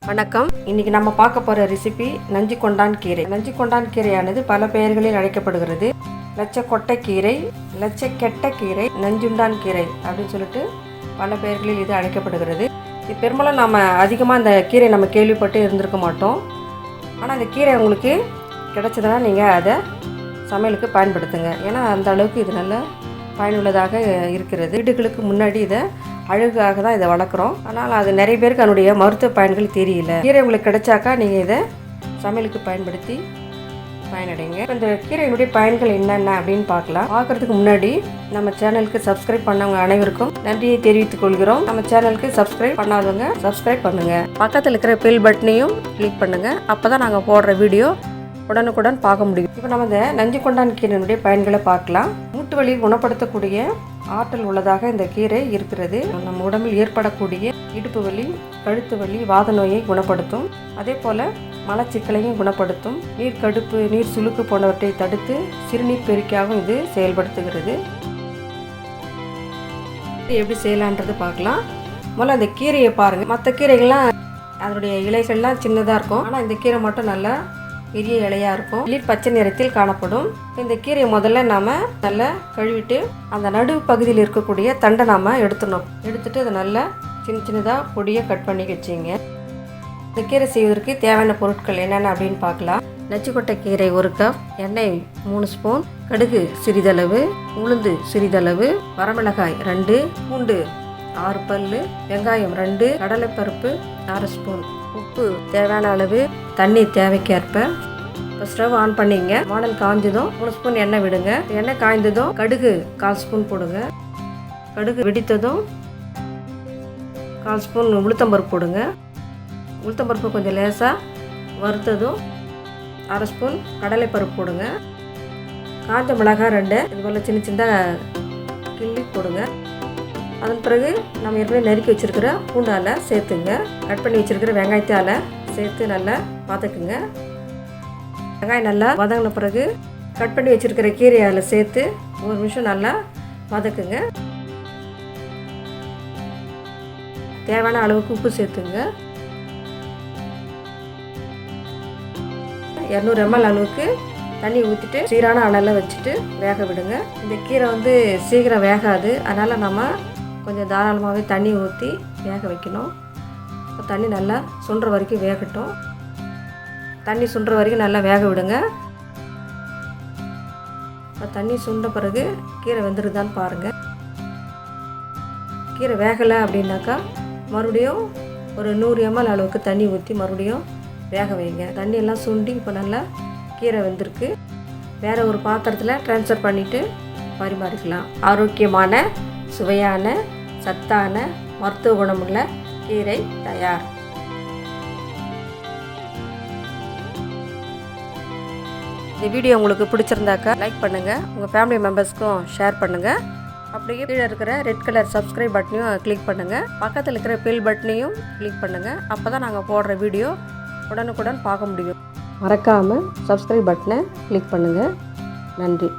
வணக்கம். இன்றைக்கி நம்ம பார்க்க போகிற ரெசிபி நஞ்சு கொண்டான் கீரை. நஞ்சு கொண்டான் கீரையானது பல பெயர்களில் அழைக்கப்படுகிறது. லட்சக்கொட்டை கீரை, லட்சக்கெட்ட கீரை, நஞ்சுண்டான் கீரை அப்படின்னு சொல்லிட்டு பல பெயர்களில் இது அழைக்கப்படுகிறது. இது பெரும்பாலும் நம்ம அதிகமாக இந்த கீரை நம்ம கேள்விப்பட்டு இருந்திருக்க மாட்டோம். ஆனால் இந்த கீரை உங்களுக்கு கிடைச்சதுன்னா நீங்கள் அதை சமையலுக்கு பயன்படுத்துங்க. ஏன்னா அந்த அளவுக்கு இது நல்ல பயனுள்ளதாக இருக்கிறது. வீடுகளுக்கு முன்னாடி இதை அழகாக தான் இதை வளர்க்குறோம். ஆனால் அது நிறைய பேருக்கு அதனுடைய மருத்துவ பயன்கள் தெரியல. கீரை உங்களுக்கு கிடைச்சாக்கா நீங்கள் இதை சமையலுக்கு பயன்படுத்தி பயனடைங்க. இந்த கீரையினுடைய பயன்கள் என்னென்ன அப்படின்னு பார்க்குறதுக்கு முன்னாடி நம்ம சேனலுக்கு சப்ஸ்கிரைப் பண்ணவங்க அனைவருக்கும் நன்றியை தெரிவித்துக் கொள்கிறோம். நம்ம சேனலுக்கு சப்ஸ்கிரைப் பண்ணாதவங்க சப்ஸ்கிரைப் பண்ணுங்கள். பக்கத்தில் இருக்கிற பெல் பட்டனையும் கிளிக் பண்ணுங்கள். அப்போ தான் நாங்கள் போடுற வீடியோ உடனுக்குடன் பார்க்க முடியும். இப்போ நம்ம இந்த நஞ்சு கொண்டான் கீரையினுடைய பயன்களை பார்க்கலாம். மூட்டு வலியை குணப்படுத்தக்கூடிய ஆற்றல் உள்ளதாக இந்த கீரை இருக்கிறது. நம்ம உடம்பில் ஏற்படக்கூடிய இடுப்பு வலி, கழுத்து வலி, வாத நோயை குணப்படுத்தும். அதே போல் மலச்சிக்கலையும் குணப்படுத்தும். நீர் கடுப்பு, நீர் சுளுக்கு போன்றவற்றை தடுத்து சிறுநீர் பெருக்கியாகவும் இது செயல்படுத்துகிறது. எப்படி செய்யலான்றது பார்க்கலாம். முதல்ல அந்த கீரையை பாருங்கள். மற்ற கீரைகள்லாம் அதனுடைய இலைகள்லாம் சின்னதாக இருக்கும். ஆனால் இந்த கீரை மட்டும் நல்லா பெரிய இலையாக இருக்கும். வெளிர் பச்சை நிறத்தில் காணப்படும். இந்த கீரையை முதல்ல நாம் நல்லா கழுவிட்டு அந்த நடுவு பகுதியில் இருக்கக்கூடிய தண்டை நாம் எடுத்துட்டு அதை நல்லா சின்ன சின்னதாக பொடியை கட் பண்ணி வச்சிங்க. இந்த கீரை செய்வதற்கு தேவையான பொருட்கள் என்னென்ன அப்படின்னு பார்க்கலாம். நச்சுக்கொட்டை கீரை 1 கப், எண்ணெய் 3 ஸ்பூன், கடுகு சிறிதளவு, உளுந்து சிறிதளவு, வரமிளகாய் 2, பூண்டு 6 பல், வெங்காயம் 2, கடலைப்பருப்பு 1/2 ஸ்பூன், உப்பு தேவையான அளவு, தண்ணி தேவைக்கேற்ப. இப்போ ஸ்டவ் ஆன் பண்ணிங்க. வானல் காய்ஞ்சதும் 3 ஸ்பூன் எண்ணெய் விடுங்க. எண்ணெய் காய்ந்ததும் கடுகு 1/4 ஸ்பூன் போடுங்க. கடுகு வெடித்ததும் 1/4 ஸ்பூன் உளுத்தம்பருப்பு போடுங்க. உளுத்தம்பருப்பு கொஞ்சம் லேசாக வறுத்ததும் 1/2 ஸ்பூன் கடலைப்பருப்பு போடுங்க. காஞ்ச மிளகாய் 2 இது போல் சின்ன சின்னதாக கிள்ளி போடுங்க. அதன் பிறகு நம்ம ஏற்கனவே நறுக்கி வச்சுருக்கிற பூண்டால் சேர்த்துங்க. கட் பண்ணி வச்சுருக்கிற வெங்காயத்தால் சேர்த்து நல்லா வதக்குங்க. வெங்காயம் நல்லா வதங்கின பிறகு கட் பண்ணி வச்சுருக்கிற கீரையால் சேர்த்து 1 நிமிஷம் நல்லா வதக்குங்க. தேவையான அளவுக்கு உப்பு சேர்த்துங்க. 200 ml அளவுக்கு தண்ணி ஊற்றிட்டு சீரான அனலில் வச்சுட்டு வேக விடுங்க. இந்த கீரை சீக்கிரம் வேகாது. அதனால் நம்ம கொஞ்சம் தாராளமாகவே தண்ணி ஊற்றி வேக வைக்கணும். தண்ணி நல்லா சுண்டுற வரைக்கும் வேகட்டும். தண்ணி சுண்டுற வரைக்கும் நல்லா வேக விடுங்க. தண்ணி சுண்ட பிறகு கீரை வெந்துருதான்னு பாருங்கள். கீரை வேகலை அப்படின்னாக்கா மறுபடியும் ஒரு 100 ml அளவுக்கு தண்ணி ஊற்றி மறுபடியும் வேக வைங்க. தண்ணியெல்லாம் சுண்டி இப்போ நல்லா கீரை வெந்திருக்கு. வேறு ஒரு பாத்திரத்தில் ட்ரான்ஸ்ஃபர் பண்ணிவிட்டு பரிமாறிக்கலாம். ஆரோக்கியமான, சுவையான, சத்தான, மருத்துவ குணமுள்ள கீரை தயார். இந்த வீடியோ உங்களுக்கு பிடிச்சிருந்தாக்கா லைக் பண்ணுங்கள். உங்கள் ஃபேமிலி மெம்பர்ஸ்க்கும் ஷேர் பண்ணுங்கள். அப்படியே கீழே இருக்கிற ரெட் கலர் சப்ஸ்கிரைப் பட்டனையும் கிளிக் பண்ணுங்கள். பக்கத்தில் இருக்கிற பெல் பட்டனையும் கிளிக் பண்ணுங்கள். அப்போ தான் நாங்கள் போடுற வீடியோ உடனுக்குடன் பார்க்க முடியும். மறக்காமல் சப்ஸ்கிரைப் பட்டனை கிளிக் பண்ணுங்கள். நன்றி.